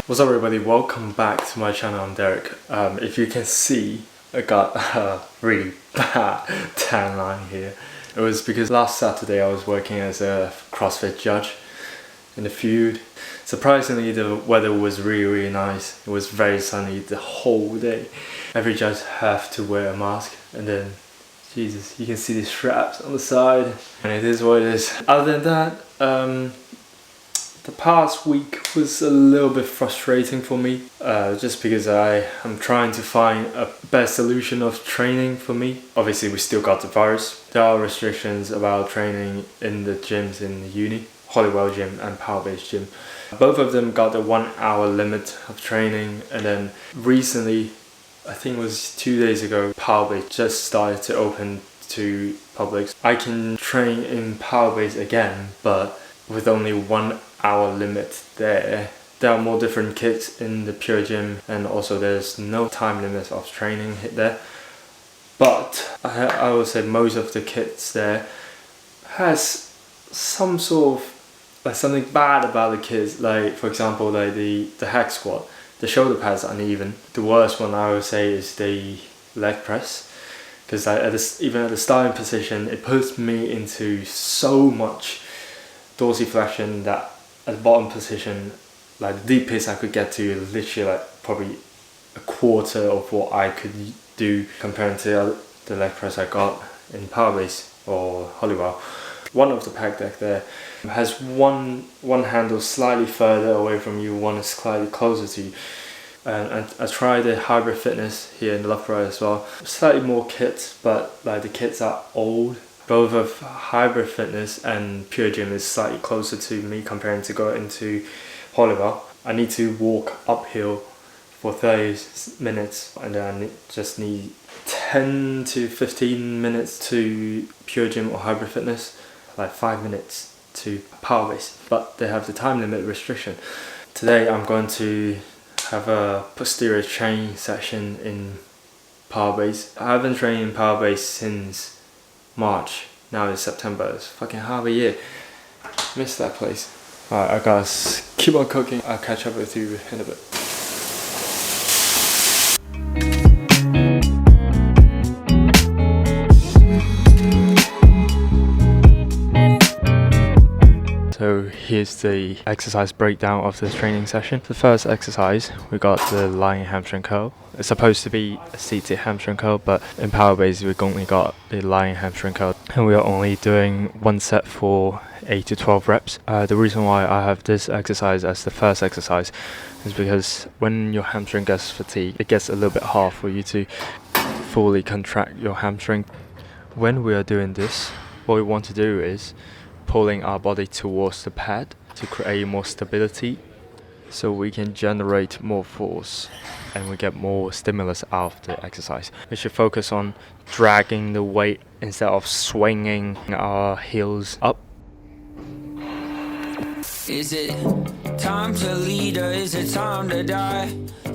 What's up everybody, welcome back to my channel. I'm Derek. If you can see, I got a really bad tan line here. It was because last Saturday I was working as a CrossFit judge in the field. Surprisingly, the weather was really nice. It was very sunny the whole day. Every judge have to wear a mask, and then Jesus, you can see the straps on the side, and it is what it is. Other than that, the past week was a little bit frustrating for me, just because I am trying to find a better solution of training for me. Obviously, we still got the virus. There are restrictions about training in the gyms in the uni, Holywell gym and Power Base gym. Both of them got the 1 hour limit of training, and then recently, I think it was 2 days ago, Power Base just started to open to public. I can train in Power Base again, but with only 1 hour limit there. There are more different kits in the Pure gym, and also there's no time limit of training hit there. But I would say most of the kits there has some sort of like something bad about the kits. Like for example, like the hack squat, the shoulder pads are uneven. The worst one I would say is the leg press, because even at the starting position, it puts me into so much dorsiflexion that at the bottom position, like the deepest I could get to, literally like probably a quarter of what I could do comparing to the leg press I got in Power Base or Holywell. One of the pec deck there has one handle slightly further away from you, one is slightly closer to you. And I tried the hybrid fitness here in Loughborough as well. Slightly more kits, but like the kits are old. Both of hybrid fitness and Pure gym is slightly closer to me comparing to go into Holywell. I need to walk uphill for 30 minutes, and then I just need 10 to 15 minutes to Pure gym or hybrid fitness, like 5 minutes to Power Base, but they have the time limit restriction. Today I'm going to have a posterior training session in Power Base. I haven't trained in Power Base since March. Now it's September. It's fucking half a year. Missed that place. Alright, I gotta keep on cooking. I'll catch up with you in a bit. So here's the exercise breakdown of the training session. The first exercise, we got the lying hamstring curl. It's supposed to be a seated hamstring curl, but in Power Base we've only got the lying hamstring curl, and we are only doing one set for 8 to 12 reps. The reason why I have this exercise as the first exercise is because when your hamstring gets fatigued, it gets a little bit hard for you to fully contract your hamstring. When we are doing this, what we want to do is pulling our body towards the pad to create more stability, so we can generate more force and we get more stimulus out of the exercise. We should focus on dragging the weight instead of swinging our heels up. Is it time to lead or is it time to die?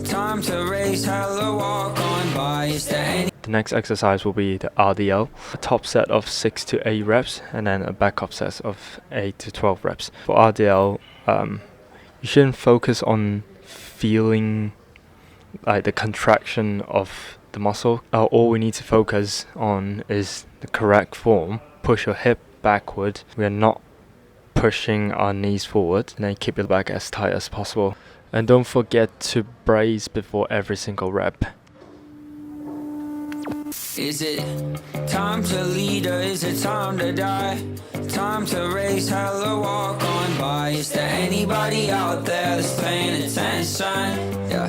Time to race, hell or walk on by. Is there any... The next exercise will be the RDL, a top set of 6 to 8 reps, and then a backup set of 8 to 12 reps. For RDL, you shouldn't focus on feeling like the contraction of the muscle. All we need to focus on is the correct form. Push your hip backward. We are not pushing our knees forward, and then keep your back as tight as possible. And don't forget to brace before every single rep. Is it time to lead or is it time to die? Time to race, hell or walk on by. Is there anybody out there that's paying attention? Yeah.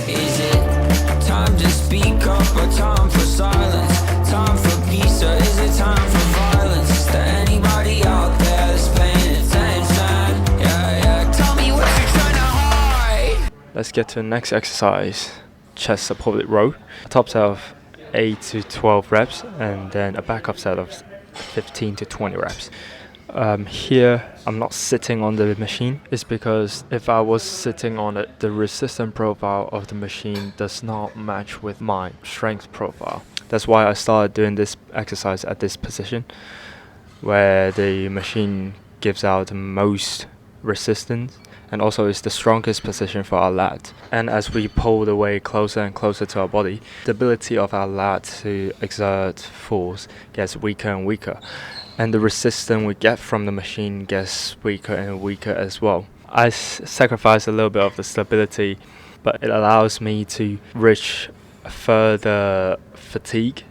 Is it time to speak up or time for silence? Time for peace or is it time for violence? Is there anybody out there that's paying attention? Yeah. Tell me what you're trying to hide. Let's get to the next exercise. Chest supported row. A top set of 8 to 12 reps, and then a backup set of 15 to 20 reps. Here I'm not sitting on the machine. It's because if I was sitting on it, the resistance profile of the machine does not match with my strength profile. That's why I started doing this exercise at this position, where the machine gives out the most resistance and also it's the strongest position for our lat. And as we pull the weight closer and closer to our body, the ability of our lat to exert force gets weaker and weaker, and the resistance we get from the machine gets weaker and weaker as well. I sacrifice a little bit of the stability, but it allows me to reach further fatigue.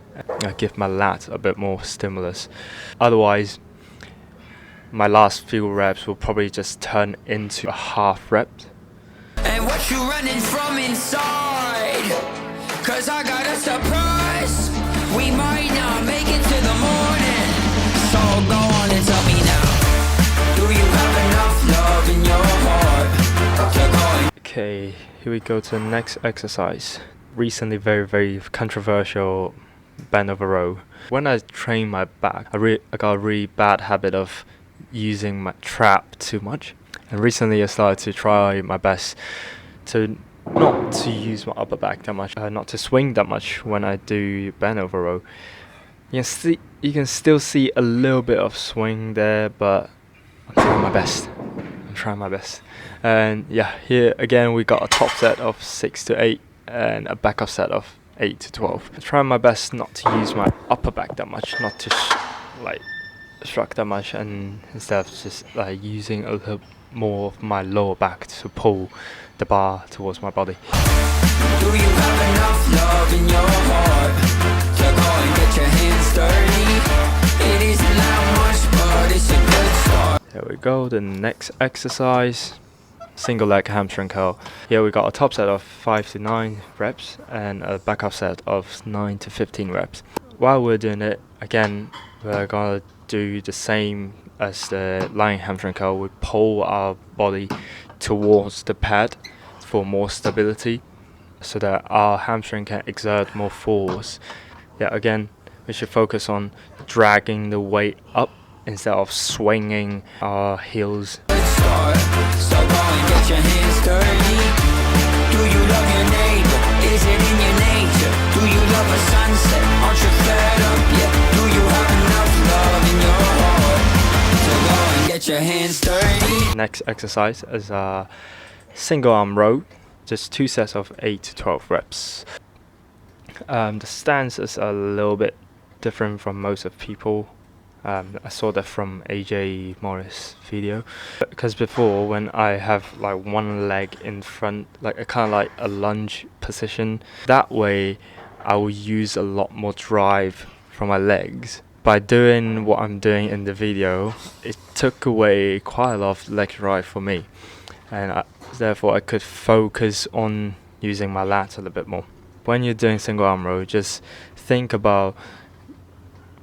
I give my lat a bit more stimulus. Otherwise, my last few reps will probably just turn into a half rep. And what you running from inside? 'Cause I got a surprise. We might not make it to the morning. So go on and tell me now. Do you have enough love in your heart to go and... Okay, here we go to the next exercise. Recently very controversial bend over row. When I train my back, I got a really bad habit of using my trap too much, and recently I started to try my best to not to use my upper back that much, not to swing that much when I do bend over row. You can still see a little bit of swing there, but I'm trying my best. And yeah, here again we got a top set of 6 to 8 and a backup set of 8 to 12. I'm trying my best not to use my upper back that much, not to shrug that much, and instead of just using a little more of my lower back to pull the bar towards my body. Do you have enough love in your heart to go and get your hands dirty? It isn't that much, but it's a good start. There we go, the next exercise, single leg hamstring curl. Here we got a top set of 5 to 9 reps and a backup set of 9 to 15 reps. While we're doing it, again, we're gonna do the same as the lying hamstring curl. We pull our body towards the pad for more stability, so that our hamstring can exert more force. Yeah, again, we should focus on dragging the weight up instead of swinging our heels. So go and get your hands dirty. Do you love your neighbor? Is it in your nature? Do you love a sunset? Aren't you fed up yet? Do you have enough love in your heart to go and get your hands dirty? Next exercise is a single arm row, just 2 sets of 8 to 12 reps. The stance is a little bit different from most of people. I saw that from AJ Morris video, because before when I have one leg in front, a kind of like a lunge position, that way I will use a lot more drive from my legs. By doing what I'm doing in the video, it took away quite a lot of leg drive for me, and therefore I could focus on using my lats a little bit more. When you're doing single arm row, just think about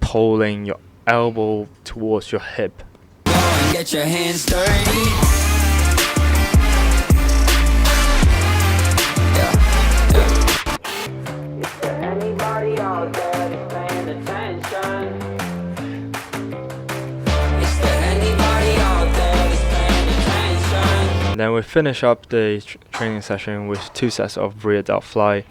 pulling your elbow towards your hip. Go and get your hands dirty. Is there anybody out there that's paying attention? Is there anybody out there that's paying attention? And then we finish up the training session with 2 sets of rear delt fly.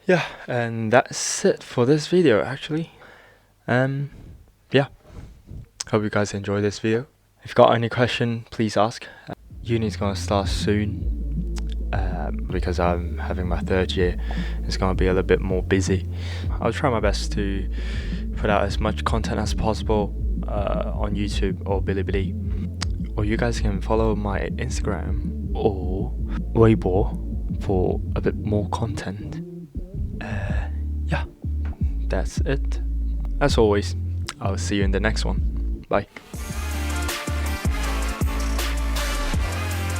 Yeah, and that's it for this video actually. Yeah, hope you guys enjoyed this video. If you got any question, please ask. Uni's gonna start soon, because I'm having my 3rd year. It's gonna be a little bit more busy. I'll try my best to put out as much content as possible on YouTube or Bilibili, or you guys can follow my Instagram or Weibo for a bit more content. Yeah, that's it. As always, I'll see you in the next one. Bye.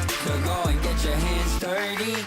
So go and get your hands dirty.